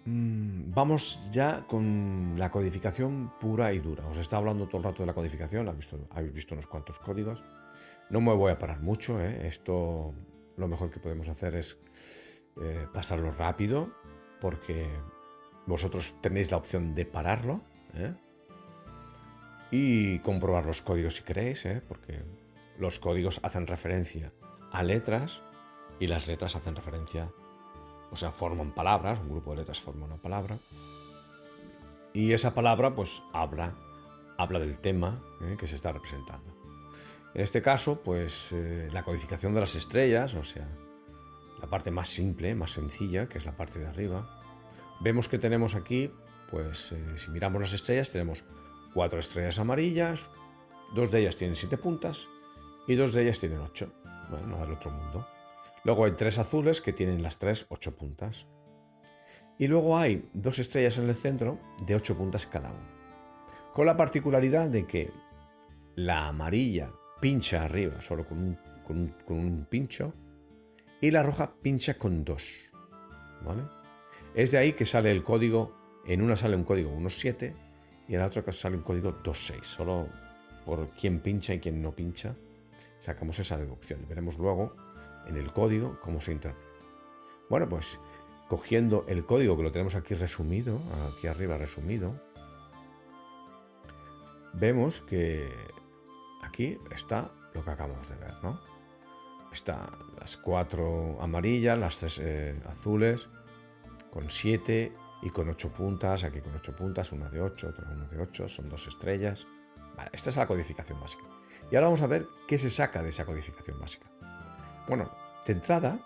Vamos ya con la codificación pura y dura. Os está hablando todo el rato de la codificación, habéis visto unos cuantos códigos. No me voy a parar mucho, ¿eh? Esto lo mejor que podemos hacer es pasarlo rápido, porque vosotros tenéis la opción de pararlo, ¿eh? Y comprobar los códigos si queréis, ¿eh? Porque los códigos hacen referencia a letras y las letras hacen referencia, o sea, forman palabras, un grupo de letras forma una palabra. Y esa palabra pues habla del tema que se está representando. En este caso, pues la codificación de las estrellas, o sea, la parte más simple, más sencilla, que es la parte de arriba, vemos que tenemos aquí, pues si miramos las estrellas, tenemos 4 estrellas amarillas, 2 de ellas tienen 7 puntas y 2 de ellas tienen 8. Bueno, nada del otro mundo. Luego hay 3 azules que tienen las 3 8 puntas. Y luego hay 2 estrellas en el centro de 8 puntas cada una. Con la particularidad de que la amarilla pincha arriba solo con un pincho y la roja pincha con 2. ¿Vale? Es de ahí que sale el código. En una sale un código 1.7 y en la otra sale un código 2.6. Solo por quién pincha y quién no pincha sacamos esa deducción. Y veremos luego en el código cómo se interpreta. Bueno, pues cogiendo el código que lo tenemos aquí resumido, aquí arriba resumido, vemos que aquí está lo que acabamos de ver, ¿no? Están las 4 amarillas, las 3 azules, con 7 y con 8 puntas, aquí con 8 puntas, una de 8, otra una de 8, son 2 estrellas. Vale, esta es la codificación básica. Y ahora vamos a ver qué se saca de esa codificación básica. Bueno, de entrada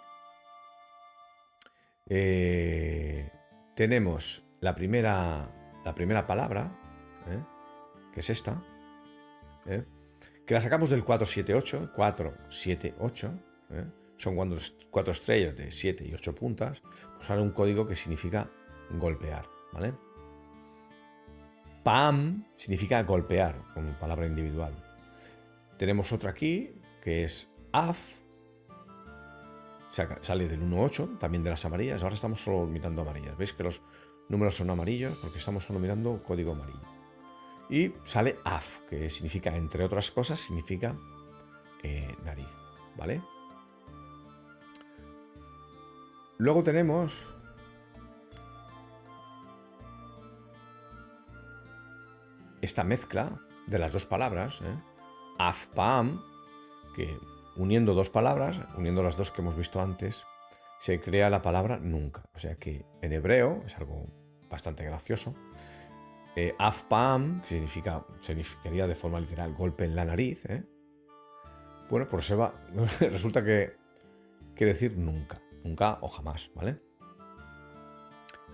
tenemos la primera palabra, que es esta, que la sacamos del 478, 478, son cuatro estrellas de 7 y 8 puntas, pues sale un código que significa golpear, ¿vale? PAM significa golpear, como palabra individual. Tenemos otra aquí, que es AF, sale del 1.8, también de las amarillas. Ahora estamos solo mirando amarillas. ¿Veis que los números son amarillos? Porque estamos solo mirando código amarillo. Y sale AF, que significa, entre otras cosas, significa nariz, ¿vale? Luego tenemos esta mezcla de las dos palabras, AF-PAM, que uniendo dos palabras, uniendo las dos que hemos visto antes, se crea la palabra nunca. O sea que en hebreo es algo bastante gracioso. AF-PAM, que significaría de forma literal golpe en la nariz, bueno, pues resulta que quiere decir nunca, nunca o jamás, ¿vale?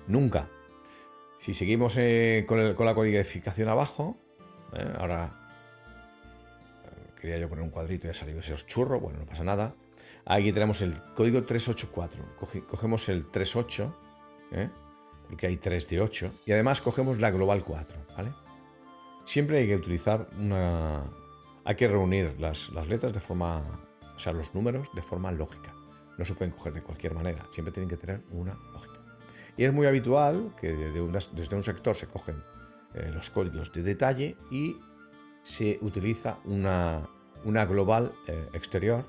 Nunca. Si seguimos con la codificación abajo, ahora quería yo poner un cuadrito y ha salido ese churro, bueno, no pasa nada. Aquí tenemos el código 384, cogemos el 38, porque hay 3 de 8, y además cogemos la global 4, ¿vale? Siempre hay que utilizar hay que reunir las letras de forma, o sea, los números de forma lógica. No se pueden coger de cualquier manera, siempre tienen que tener una lógica. Y es muy habitual que desde un sector se cogen los códigos de detalle y se utiliza una global exterior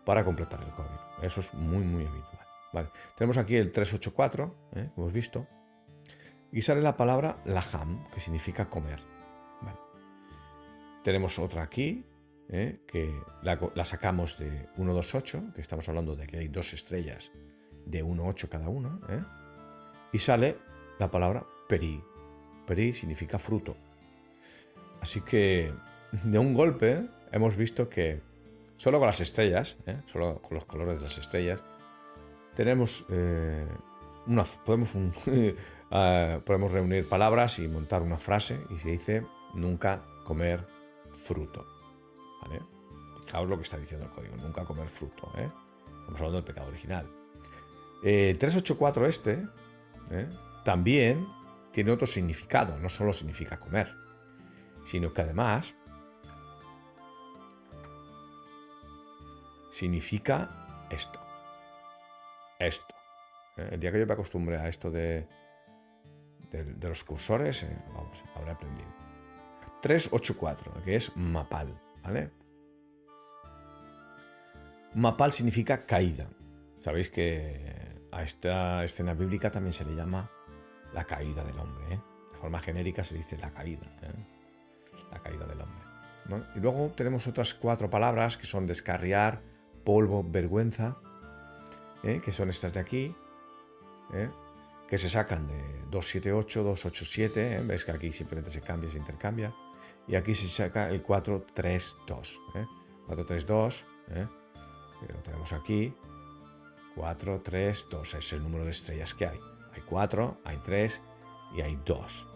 para completar el código. Eso es muy, muy habitual. Vale. Tenemos aquí el 384, hemos visto, y sale la palabra laham, que significa comer. Vale. Tenemos otra aquí, que la sacamos de 128, que estamos hablando de que hay dos estrellas de 1,8 cada una, y sale la palabra peri. Peri significa fruto. Así que de un golpe hemos visto que solo con las estrellas, solo con los colores de las estrellas, tenemos podemos reunir palabras y montar una frase y se dice nunca comer fruto. ¿Vale? Fijaos lo que está diciendo el código, nunca comer fruto. Estamos hablando del pecado original. 384 también tiene otro significado, no solo significa comer, sino que además significa esto. El día que yo me acostumbré a esto de de los cursores, vamos, habré aprendido. 384, que es Mapal, ¿vale? Mapal significa caída. Sabéis que a esta escena bíblica también se le llama la caída del hombre, ¿eh? De forma genérica se dice la caída, ¿eh? La caída del hombre, ¿no? Y luego tenemos otras 4 palabras que son descarriar, polvo, vergüenza, que son estas de aquí, que se sacan de 278, 287, veis que aquí simplemente se cambia, se intercambia, y aquí se saca el 432, 432, que lo tenemos aquí, 432 es el número de estrellas que hay. Hay 4, hay 3 y hay 2.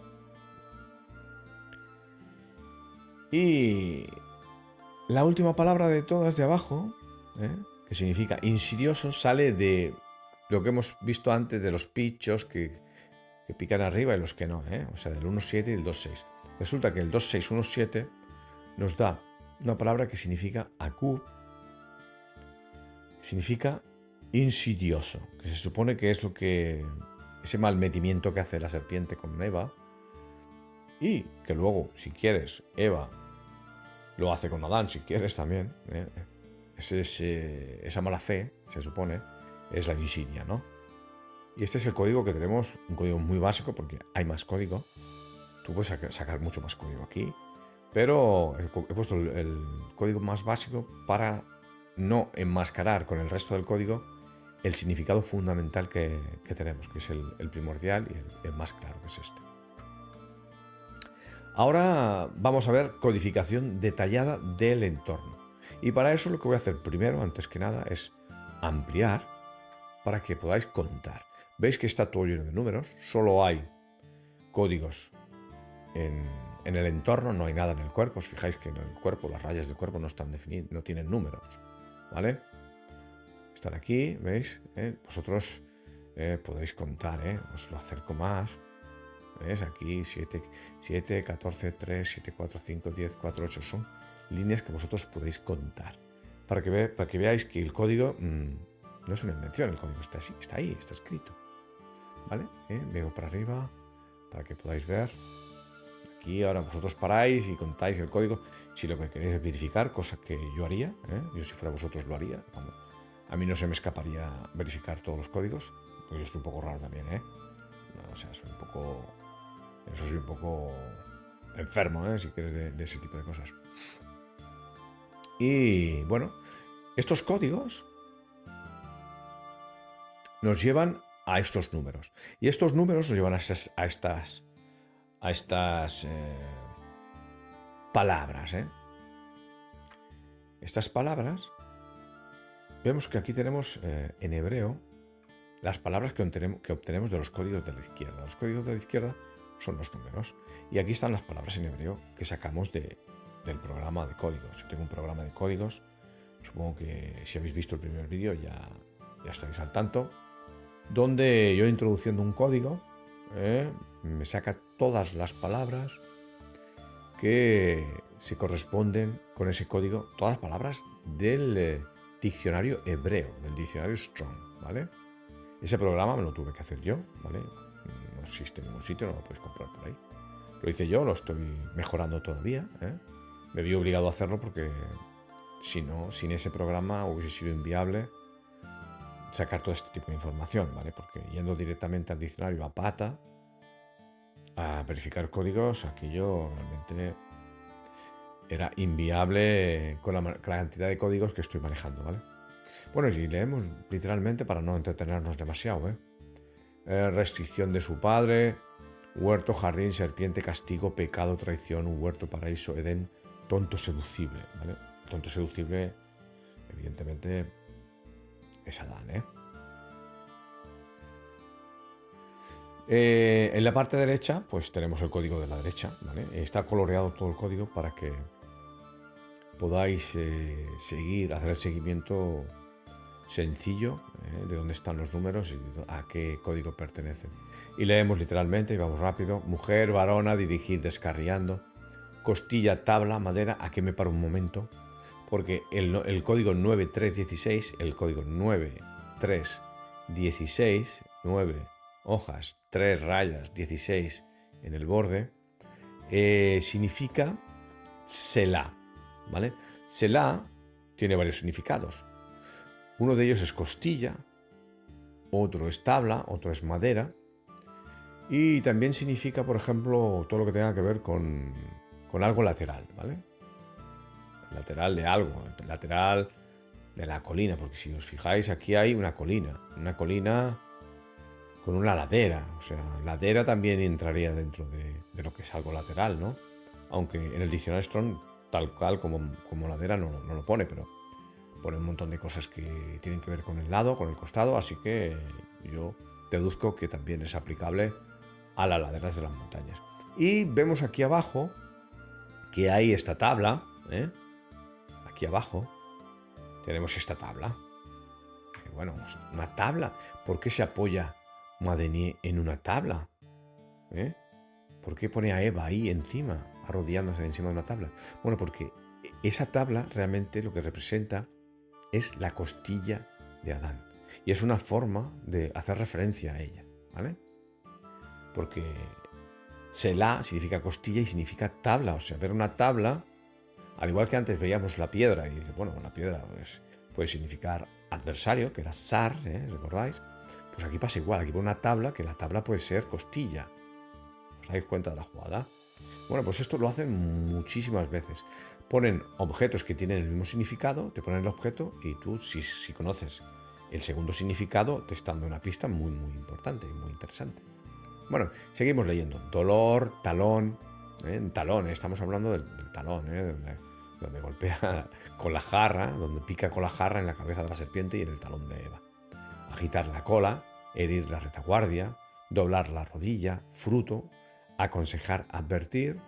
Y la última palabra de todas de abajo, que significa insidioso, sale de lo que hemos visto antes de los pichos que pican arriba y los que no, o sea, del 1.7 y el 2.6. Resulta que el 2.6.1.7 nos da una palabra que significa akub, significa insidioso, que se supone que es lo que ese mal metimiento que hace la serpiente con Eva, y que luego, si quieres, Eva lo hace con Adán, si quieres también, esa mala fe, se supone, es la insidia, ¿no? Y este es el código que tenemos, un código muy básico porque hay más código. Tú puedes sacar mucho más código aquí, pero he puesto el código más básico para no enmascarar con el resto del código el significado fundamental que tenemos, que es el primordial y el más claro, que es este. Ahora vamos a ver codificación detallada del entorno. Y para eso lo que voy a hacer primero, antes que nada, es ampliar para que podáis contar. Veis que está todo lleno de números, solo hay códigos en el entorno, no hay nada en el cuerpo. Os fijáis que en el cuerpo, las rayas del cuerpo no están definidas, no tienen números, ¿vale? Están aquí, ¿veis? Vosotros podéis contar, os lo acerco más. ¿Ves? Aquí 7, 14, 3, 7, 4, 5, 10, 4, 8 son líneas que vosotros podéis contar. Para que veáis que el código no es una invención, el código está ahí, está escrito. ¿Vale? Vengo para arriba para que podáis ver. Aquí ahora vosotros paráis y contáis el código. Si lo que queréis es verificar, cosa que yo haría, yo si fuera vosotros lo haría. Vamos. A mí no se me escaparía verificar todos los códigos, porque yo estoy un poco raro también, O sea, soy un poco enfermo, si quieres, de ese tipo de cosas. Y bueno, estos códigos nos llevan a estos números. Y estos números nos llevan a estas palabras. Estas palabras, vemos que aquí tenemos en hebreo las palabras que obtenemos de los códigos de la izquierda. Los códigos de la izquierda son los números. Y aquí están las palabras en hebreo que sacamos del programa de códigos. Yo tengo un programa de códigos. Supongo que si habéis visto el primer vídeo ya estáis al tanto. Donde yo introduciendo un código, me saca todas las palabras que se corresponden con ese código. Todas las palabras del diccionario hebreo, del diccionario Strong, ¿vale? Ese programa me lo tuve que hacer yo, ¿vale? No existe en ningún sitio, no lo puedes comprar por ahí. Lo hice yo, lo estoy mejorando todavía, Me vi obligado a hacerlo porque si no, sin ese programa hubiese sido inviable sacar todo este tipo de información, ¿vale? Porque yendo directamente al diccionario a pata a verificar códigos, aquello realmente era inviable con la cantidad de códigos que estoy manejando, ¿vale? Bueno, y leemos literalmente para no entretenernos demasiado, restricción de su padre, huerto, jardín, serpiente, castigo, pecado, traición, huerto, paraíso, Edén, tonto seducible, ¿vale? Tonto seducible, evidentemente, es Adán, en la parte derecha, pues tenemos el código de la derecha, ¿vale? Está coloreado todo el código para que podáis hacer el seguimiento sencillo de dónde están los números y a qué código pertenecen. Y leemos literalmente, y vamos rápido: mujer, varona, dirigir, descarriando, costilla, tabla, madera. Aquí me paro un momento, porque el código 9316, el código 9316, hojas, 3 rayas, 16 en el borde, significa Selah, ¿vale? Selah tiene varios significados. Uno de ellos es costilla, otro es tabla, otro es madera. Y también significa, por ejemplo, todo lo que tenga que ver con algo lateral, ¿vale? Lateral de algo, lateral de la colina, porque si os fijáis, aquí hay una colina con una ladera. O sea, ladera también entraría dentro de lo que es algo lateral, ¿no? Aunque en el diccionario Strong, tal cual como ladera, no lo pone, pero pone un montón de cosas que tienen que ver con el lado, con el costado, así que yo deduzco que también es aplicable a las laderas de las montañas. Y vemos aquí abajo que hay esta tabla, ¿eh? Aquí abajo tenemos esta tabla. Que bueno, una tabla. ¿Por qué se apoya Madenier en una tabla? ¿Eh? ¿Por qué pone a Eva ahí encima, arrodillándose encima de una tabla? Bueno, porque esa tabla realmente lo que representa es la costilla de Adán. Y es una forma de hacer referencia a ella, ¿vale? Porque Selah significa costilla y significa tabla. O sea, ver una tabla, al igual que antes veíamos la piedra, y dice, bueno, la piedra pues, puede significar adversario, que era zar, ¿recordáis? Pues aquí pasa igual, aquí pone una tabla, que la tabla puede ser costilla. ¿Os dais cuenta de la jugada? Bueno, pues esto lo hacen muchísimas veces. Ponen objetos que tienen el mismo significado, te ponen el objeto y tú, si conoces el segundo significado, te están dando una pista muy, muy importante y muy interesante. Bueno, seguimos leyendo. Dolor, talón. Talón, estamos hablando del talón, donde golpea con la jarra, donde pica con la jarra en la cabeza de la serpiente y en el talón de Eva. Agitar la cola, herir la retaguardia, doblar la rodilla, fruto, aconsejar, advertir,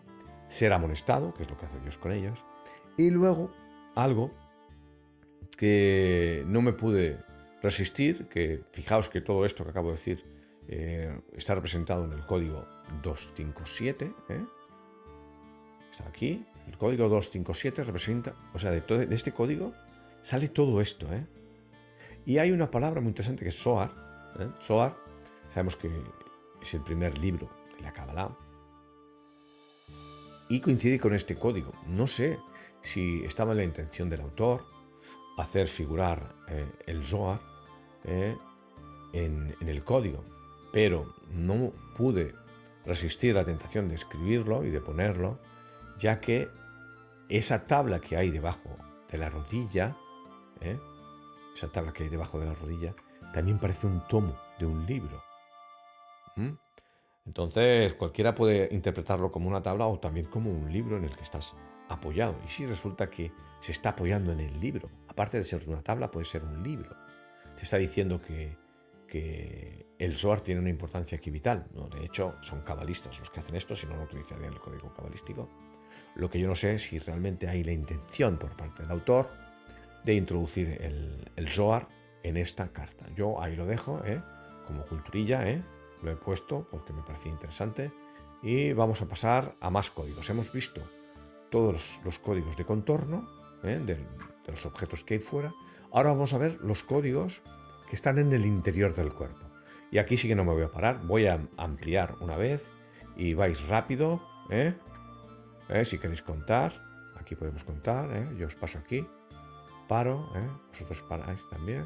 ser amonestado, que es lo que hace Dios con ellos. Y luego, algo que no me pude resistir, que fijaos que todo esto que acabo de decir está representado en el código 257, está aquí, el código 257 representa, o sea, de este código sale todo esto, y hay una palabra muy interesante que es Zohar. Zohar, sabemos que es el primer libro de la Kabbalah y coincide con este código. No sé si estaba en la intención del autor hacer figurar el Zohar en el código, pero no pude resistir la tentación de escribirlo y de ponerlo, ya que esa tabla que hay debajo de la rodilla, esa tabla que hay debajo de la rodilla, también parece un tomo de un libro. Entonces cualquiera puede interpretarlo como una tabla o también como un libro en el que estás apoyado. Y si resulta que se está apoyando en el libro, aparte de ser una tabla, puede ser un libro. Te está diciendo que el Zohar tiene una importancia aquí vital, ¿no? De hecho, son cabalistas los que hacen esto, si no, no utilizarían el código cabalístico. Lo que yo no sé es si realmente hay la intención por parte del autor de introducir el Zohar en esta carta. Yo ahí lo dejo, como culturilla, lo he puesto porque me parecía interesante. Y vamos a pasar a más códigos. Hemos visto todos los códigos de contorno, de los objetos que hay fuera. Ahora vamos a ver los códigos que están en el interior del cuerpo. Y aquí sí que no me voy a parar, voy a ampliar una vez y vais rápido, si queréis contar, aquí podemos contar, yo os paso aquí, paro, vosotros paráis también,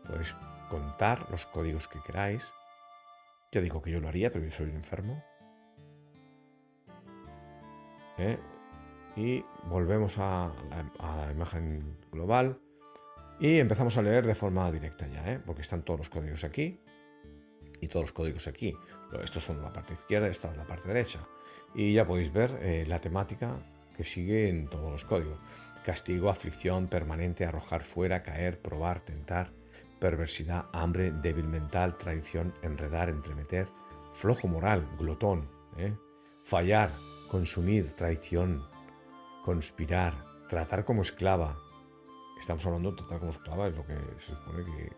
podéis contar los códigos que queráis. Ya digo que yo lo haría, pero yo soy un enfermo. Y volvemos a la imagen global. Y empezamos a leer de forma directa ya, porque están todos los códigos aquí y todos los códigos aquí. Estos son la parte izquierda, esta es la parte derecha. Y ya podéis ver la temática que sigue en todos los códigos. Castigo, aflicción, permanente, arrojar fuera, caer, probar, tentar, perversidad, hambre, débil mental, traición, enredar, entremeter, flojo moral, glotón, fallar, consumir, traición, conspirar, tratar como esclava. Estamos hablando de tratar como esclava, es lo que se supone que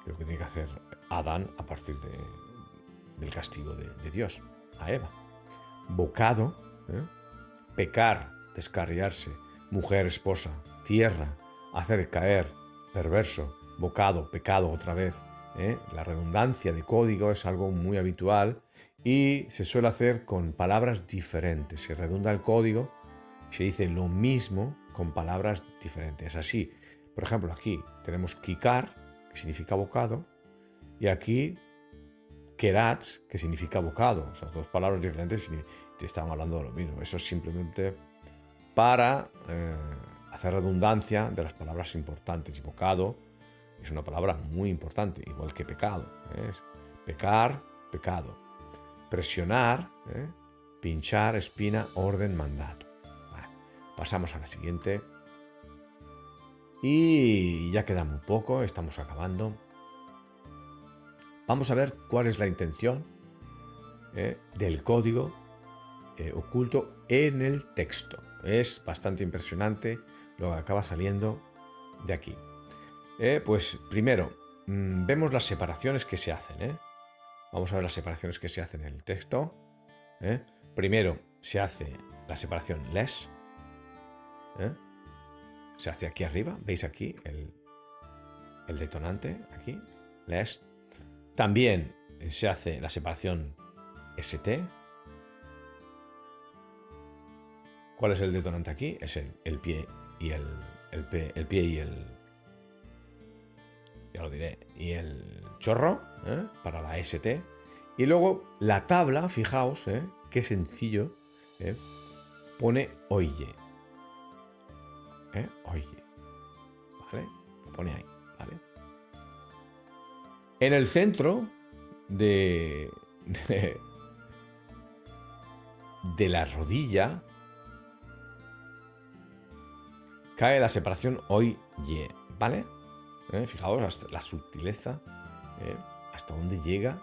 lo que tiene que hacer Adán a partir del castigo de Dios a Eva. Bocado, pecar, descarriarse, mujer, esposa, tierra, hacer caer, perverso, bocado, pecado otra vez, La redundancia de código es algo muy habitual y se suele hacer con palabras diferentes. Se redunda el código y se dice lo mismo con palabras diferentes. Así, por ejemplo, aquí tenemos kikar, que significa bocado, y aquí keratz, que significa bocado. O sea, dos palabras diferentes y estamos hablando de lo mismo. Eso es simplemente para hacer redundancia de las palabras importantes. Y bocado es una palabra muy importante, igual que pecado. Es pecar, pecado. Presionar, pinchar, espina, orden, mandato. Vale. Pasamos a la siguiente. Y ya queda muy poco, estamos acabando. Vamos a ver cuál es la intención del código oculto en el texto. Es bastante impresionante lo que acaba saliendo de aquí. Pues primero, vemos las separaciones que se hacen. Vamos a ver las separaciones que se hacen en el texto. Primero se hace la separación less. Se hace aquí arriba. ¿Veis aquí el detonante? Aquí, less. También se hace la separación ST. ¿Cuál es el detonante aquí? Es el pie y el pie y el... Ya lo diré. Y el chorro, para la ST. Y luego la tabla, fijaos, qué sencillo, pone oye. Oye. ¿Vale? Lo pone ahí, ¿vale? En el centro de la rodilla cae la separación oye, ¿vale? Fijaos la sutileza, hasta dónde llega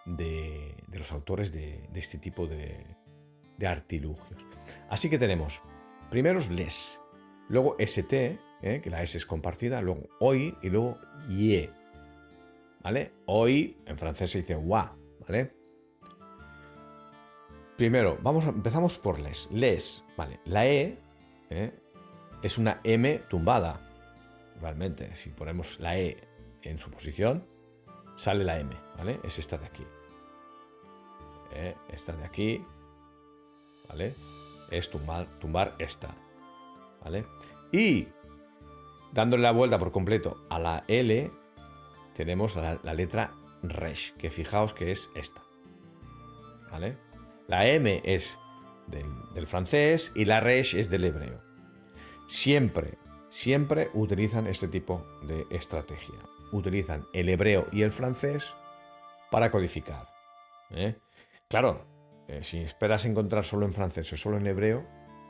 de los autores de este tipo de artilugios. Así que tenemos primero les, luego st, que la s es compartida, luego hoy y luego ye. ¿Vale? Hoy en francés se dice wa, ¿vale? Primero, empezamos por les. Les, ¿vale? La E es una M tumbada. Realmente, si ponemos la E en su posición, sale la M, ¿vale? Es esta de aquí. Esta de aquí, ¿vale? Es tumbar esta, ¿vale? Y dándole la vuelta por completo a la L, tenemos la letra resh, que fijaos que es esta, ¿vale? La M es del francés y la resh es del hebreo. Siempre utilizan este tipo de estrategia. Utilizan el hebreo y el francés para codificar. Claro, si esperas encontrar solo en francés o solo en hebreo,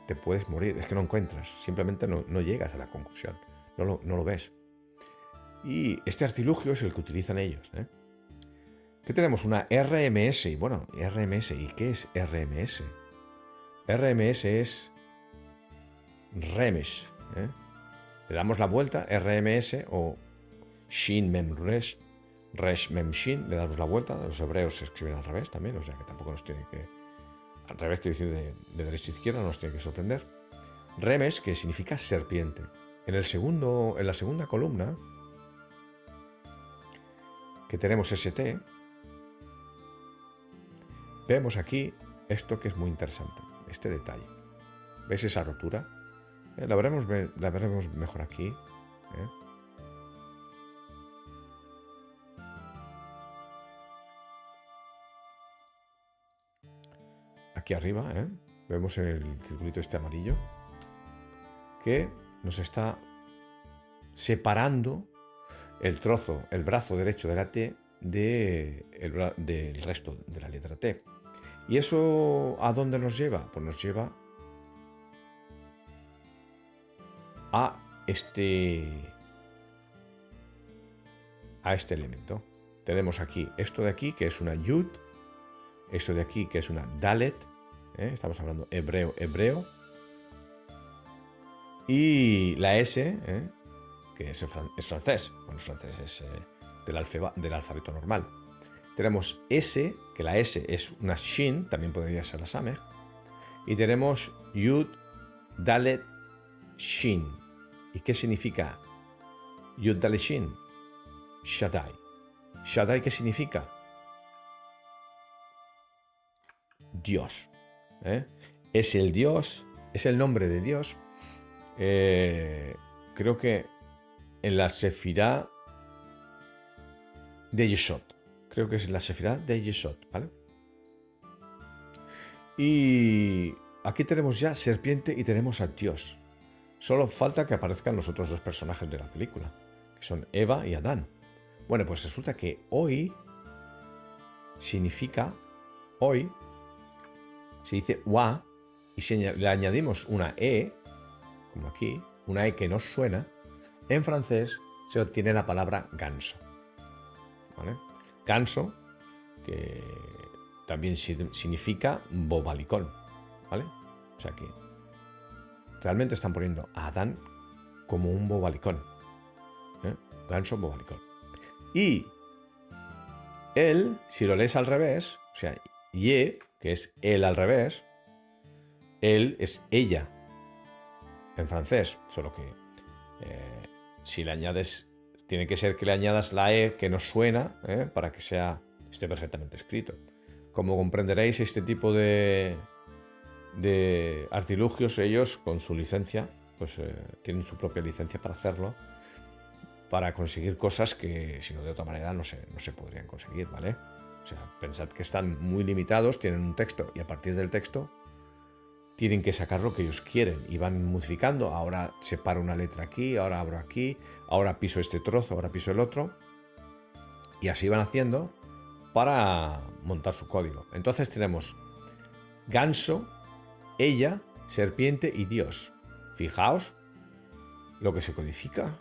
te puedes morir. Es que no encuentras. Simplemente no llegas a la conclusión. No lo ves. Y este artilugio es el que utilizan ellos. ¿Qué tenemos? Una RMS. Y bueno, RMS. ¿Y qué es RMS? RMS es remesh. Le damos la vuelta, RMS o Shin Mem Resh, Resh Mem Shin, le damos la vuelta. Los hebreos se escriben al revés también, o sea que tampoco nos tiene que... Al revés, quiero decir de derecha a izquierda, no nos tiene que sorprender. Remesh, que significa serpiente. En la segunda columna, que tenemos ST, vemos aquí esto que es muy interesante, este detalle. ¿Ves esa rotura? La veremos mejor aquí. Aquí arriba, vemos en el circulito este amarillo que nos está separando el brazo derecho de la T del resto de la letra T. ¿Y eso a dónde nos lleva? Pues nos lleva a este elemento. Tenemos aquí esto de aquí, que es una yud, esto de aquí, que es una dalet, estamos hablando hebreo, y la S, que es francés, bueno, es francés, es del alfabeto normal. Tenemos S, que la S es una shin, también podría ser la samech, y tenemos yud, dalet, shin. ¿Y qué significa Yud Dalet Shin? Shaddai. Shaddai, ¿qué significa? Dios. Es el Dios, es el nombre de Dios. Creo que en la Sefirá de Yesod. Creo que es la Sefirá de Yesod, ¿vale? Y aquí tenemos ya serpiente y tenemos a Dios. Solo falta que aparezcan los otros dos personajes de la película, que son Eva y Adán. Bueno, pues resulta que hoy significa hoy, se dice wa, y si le añadimos una e, como aquí, una e que no suena, en francés se obtiene la palabra ganso. ¿Vale? Ganso, que también significa bobalicón, ¿vale? O sea que realmente están poniendo a Adán como un bobalicón, ganso bobalicón. Y él, si lo lees al revés, o sea, ye, que es él al revés, él es ella en francés, solo que si le añades, tiene que ser que le añadas la e que no suena, para que esté perfectamente escrito. Como comprenderéis, este tipo de artilugios, ellos con su licencia, pues tienen su propia licencia para hacerlo, para conseguir cosas que si no de otra manera no se podrían conseguir, ¿vale? O sea, pensad que están muy limitados, tienen un texto y a partir del texto tienen que sacar lo que ellos quieren y van modificando. Ahora separo una letra aquí, ahora abro aquí, ahora piso este trozo, ahora piso el otro, y así van haciendo para montar su código. Entonces tenemos ganso, ella, serpiente y Dios. Fijaos lo que se codifica,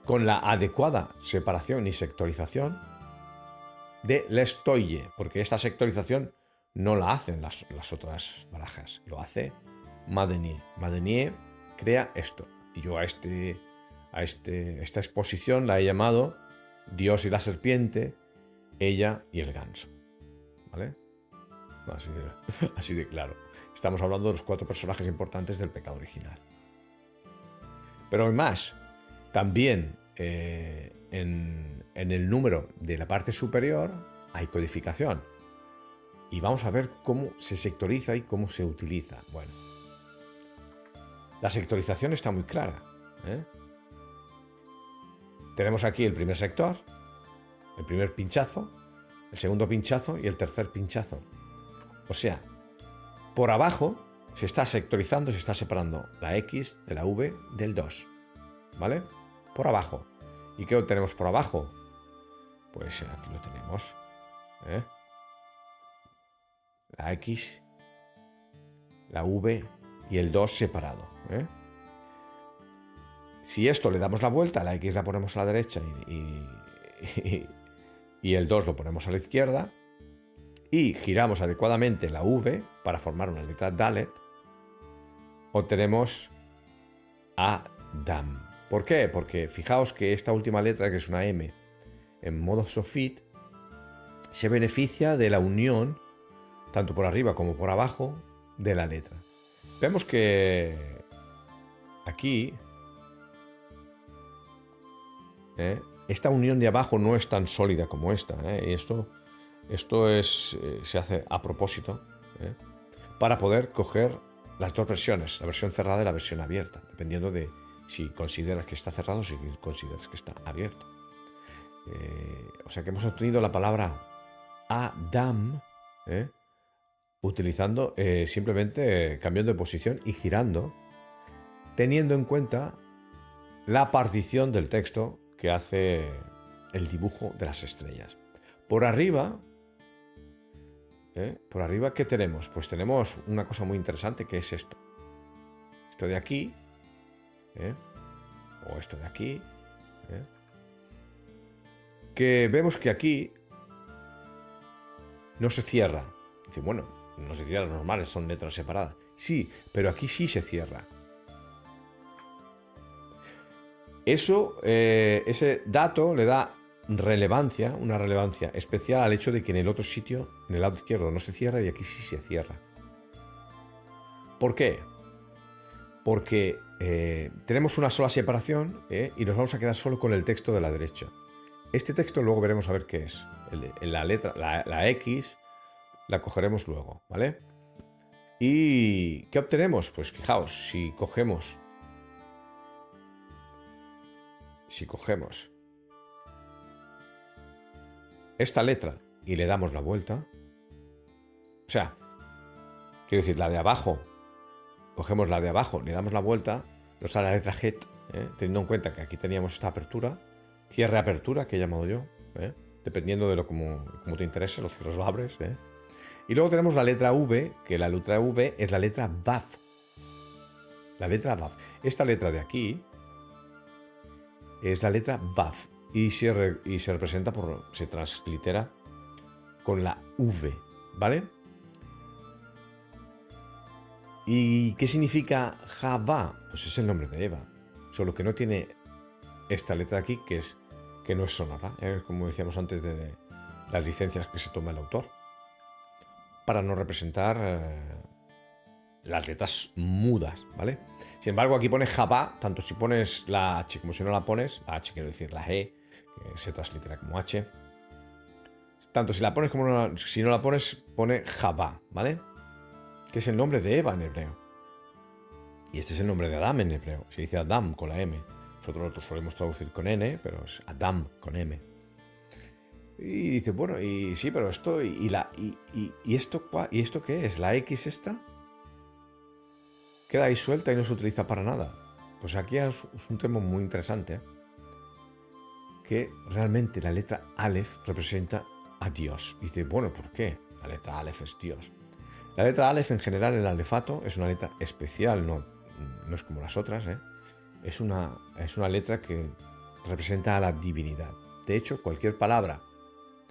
con la adecuada separación y sectorización de l'estoille, porque esta sectorización no la hacen las otras barajas, lo hace Madenier. Madenier crea esto, y yo a esta exposición la he llamado Dios y la serpiente, ella y el ganso, ¿vale? Así de claro. Estamos hablando de los 4 personajes importantes del pecado original. Pero hay más. También en el número de la parte superior hay codificación. Y vamos a ver cómo se sectoriza y cómo se utiliza. Bueno, la sectorización está muy clara, Tenemos aquí el primer sector, el primer pinchazo, el segundo pinchazo y el tercer pinchazo. O sea, por abajo se está sectorizando, se está separando la X de la V del 2, ¿vale? Por abajo. ¿Y qué tenemos por abajo? Pues aquí lo tenemos, la X, la V y el 2 separado, Si esto le damos la vuelta, la X la ponemos a la derecha y el 2 lo ponemos a la izquierda, y giramos adecuadamente la V para formar una letra Dalet, obtenemos Adam. ¿Por qué? Porque fijaos que esta última letra, que es una M, en modo Sofit, se beneficia de la unión, tanto por arriba como por abajo, de la letra. Vemos que aquí esta unión de abajo no es tan sólida como esta, y esto se hace a propósito, para poder coger las dos versiones, la versión cerrada y la versión abierta, dependiendo de si consideras que está cerrado o si consideras que está abierto. O sea que hemos obtenido la palabra Adam, utilizando simplemente cambiando de posición y girando, teniendo en cuenta la partición del texto que hace el dibujo de las estrellas. Por arriba, ¿qué tenemos? Pues tenemos una cosa muy interesante, que es esto. Esto de aquí, o esto de aquí, que vemos que aquí no se cierra. Dice, bueno, no se cierra, normales, son letras separadas. Sí, pero aquí sí se cierra. Eso, ese dato le da relevancia, una relevancia especial al hecho de que en el otro sitio, en el lado izquierdo, no se cierra y aquí sí se cierra. ¿Por qué? Porque tenemos una sola separación, y nos vamos a quedar solo con el texto de la derecha. Este texto luego veremos a ver qué es. La letra, la X, la cogeremos luego, ¿vale? ¿Y qué obtenemos? Pues fijaos, si cogemos esta letra y le damos la vuelta, o sea, quiero decir, la de abajo, cogemos la de abajo, le damos la vuelta, nos sale la letra Get, teniendo en cuenta que aquí teníamos esta apertura, cierre-apertura, que he llamado yo, dependiendo de como te interese, los cierres lo abres. Y luego tenemos la letra V, que la letra V es la letra Vav. La letra Vav. Esta letra de aquí es la letra Vav y se representa se translitera con la V, ¿vale? ¿Y qué significa Javá? Pues es el nombre de Eva, solo que no tiene esta letra aquí, que no es sonora, como decíamos antes de las licencias que se toma el autor, para no representar las letras mudas, ¿vale? Sin embargo, aquí pone Javá, tanto si pones la H como si no la pones, la H quiero decir la E, que se translitera como H, tanto si la pones como si no la pones, pone Javá, ¿vale? Que es el nombre de Eva en hebreo. Y este es el nombre de Adán en hebreo. Se dice Adam con la M. Nosotros lo solemos traducir con N, pero es Adam con M. Y dice, bueno, y sí, pero esto, y esto qué es, la X esta, queda ahí suelta y no se utiliza para nada. Pues aquí es un tema muy interesante, que realmente la letra Aleph representa a Dios. Y dice, bueno, ¿por qué? La letra Aleph es Dios. La letra Aleph en general, el alefato, es una letra especial, no es como las otras, es una letra que representa a la divinidad. De hecho, cualquier palabra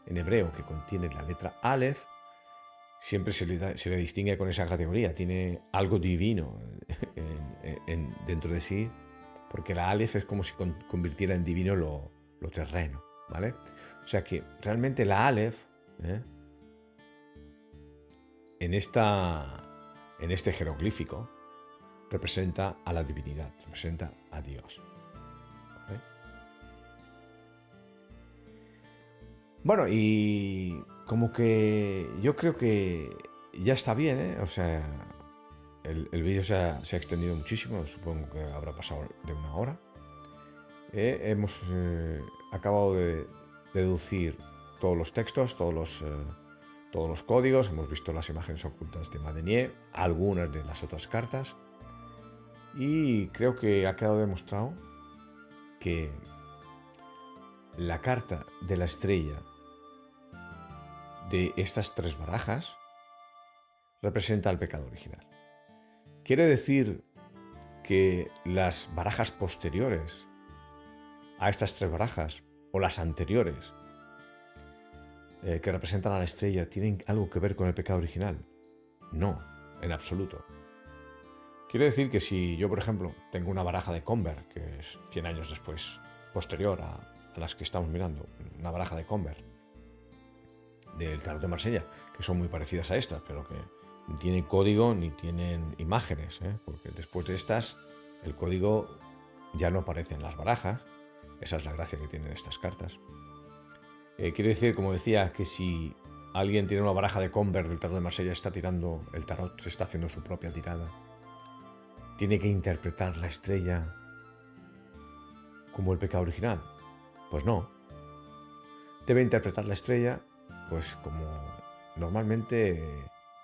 en hebreo que contiene la letra Aleph siempre se le distingue con esa categoría, tiene algo divino dentro de sí, porque la Aleph es como si convirtiera en divino lo terreno, ¿vale? O sea que realmente la Aleph, en este jeroglífico, representa a la divinidad, representa a Dios. ¿Vale? Bueno, y como que yo creo que ya está bien, O sea, el vídeo se ha extendido muchísimo, supongo que habrá pasado de 1 hora. Hemos acabado de deducir todos los textos, todos los códigos, hemos visto las imágenes ocultas de Madenier, algunas de las otras cartas, y creo que ha quedado demostrado que la carta de la estrella de estas 3 barajas representa el pecado original. Quiere decir que las barajas posteriores a estas 3 barajas, o las anteriores, que representan a la estrella, ¿tienen algo que ver con el pecado original? No, en absoluto. Quiere decir que si yo, por ejemplo, tengo una baraja de Conver, que es 100 años después, posterior a las que estamos mirando, una baraja de Conver del tarot de Marsella, que son muy parecidas a estas, pero que ni tienen código ni tienen imágenes, porque después de estas el código ya no aparece en las barajas. Esa es la gracia que tienen estas cartas. Quiere decir, como decía, que si alguien tiene una baraja de Conver del tarot de Marsella, está tirando el tarot, está haciendo su propia tirada, tiene que interpretar la estrella como el pecado original. Pues no. Debe interpretar la estrella pues como normalmente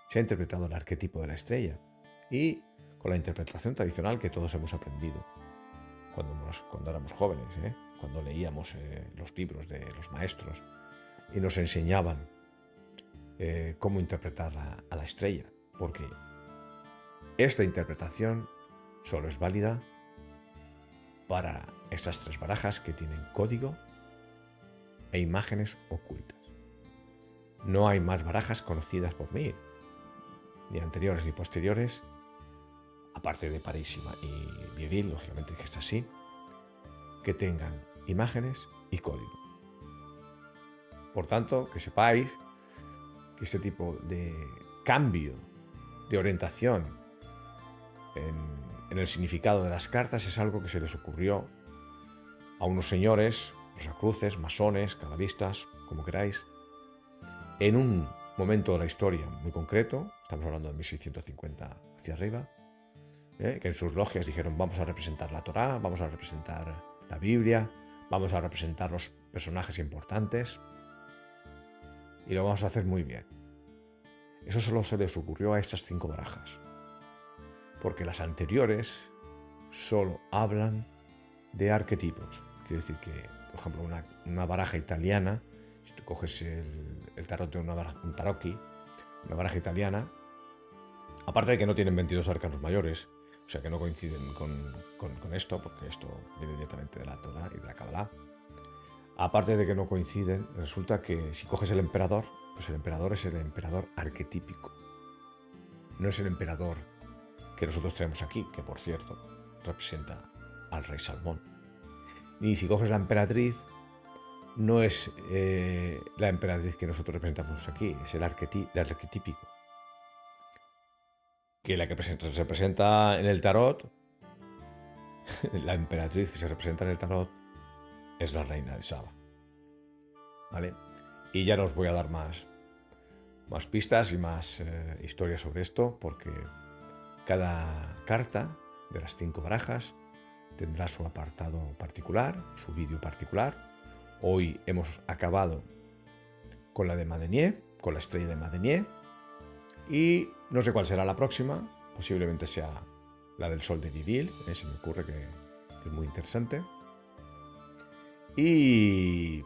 se ha interpretado el arquetipo de la estrella, y con la interpretación tradicional que todos hemos aprendido cuando éramos jóvenes, cuando leíamos los libros de los maestros y nos enseñaban cómo interpretar a la estrella, porque esta interpretación solo es válida para estas 3 barajas que tienen código e imágenes ocultas. No hay más barajas conocidas por mí, ni anteriores ni posteriores, aparte de París y Vieville, lógicamente que está así, que tengan imágenes y código. Por tanto, que sepáis que este tipo de cambio de orientación en el significado de las cartas es algo que se les ocurrió a unos señores, rosacruces, masones, calabistas, como queráis, en un momento de la historia muy concreto, estamos hablando de 1650 hacia arriba, que en sus logias dijeron vamos a representar la Torá, vamos a representar la Biblia, vamos a representar los personajes importantes y lo vamos a hacer muy bien. Eso solo se les ocurrió a estas 5 barajas, porque las anteriores solo hablan de arquetipos. Quiero decir que, por ejemplo, una baraja italiana, si tú coges el tarot de un tarocchi, una baraja italiana, aparte de que no tienen 22 arcanos mayores, o sea que no coinciden con esto, porque esto viene directamente de la Torá y de la Kabbalah, aparte de que no coinciden, resulta que si coges el emperador, pues el emperador es el emperador arquetípico. No es el emperador que nosotros tenemos aquí, que por cierto representa al rey Salmón. Ni si coges la emperatriz, no es la emperatriz que nosotros representamos aquí, es el arquetípico. Que la que se representa en el tarot, la emperatriz que se representa en el tarot, es la reina de Saba. ¿Vale? Y ya no os voy a dar más pistas y más historias sobre esto, porque cada carta de las 5 barajas tendrá su apartado particular, su vídeo particular. Hoy hemos acabado con la de Madenier, con la estrella de Madenier, y no sé cuál será la próxima, posiblemente sea la del sol de Vivil, se me ocurre que es muy interesante. Y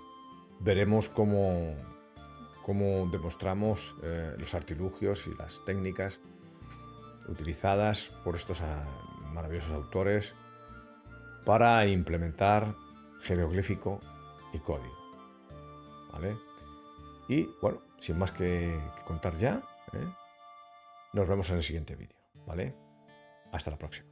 veremos cómo demostramos los artilugios y las técnicas utilizadas por estos maravillosos autores para implementar jeroglífico y código. ¿Vale? Y bueno, sin más que contar ya, nos vemos en el siguiente vídeo. ¿Vale? Hasta la próxima.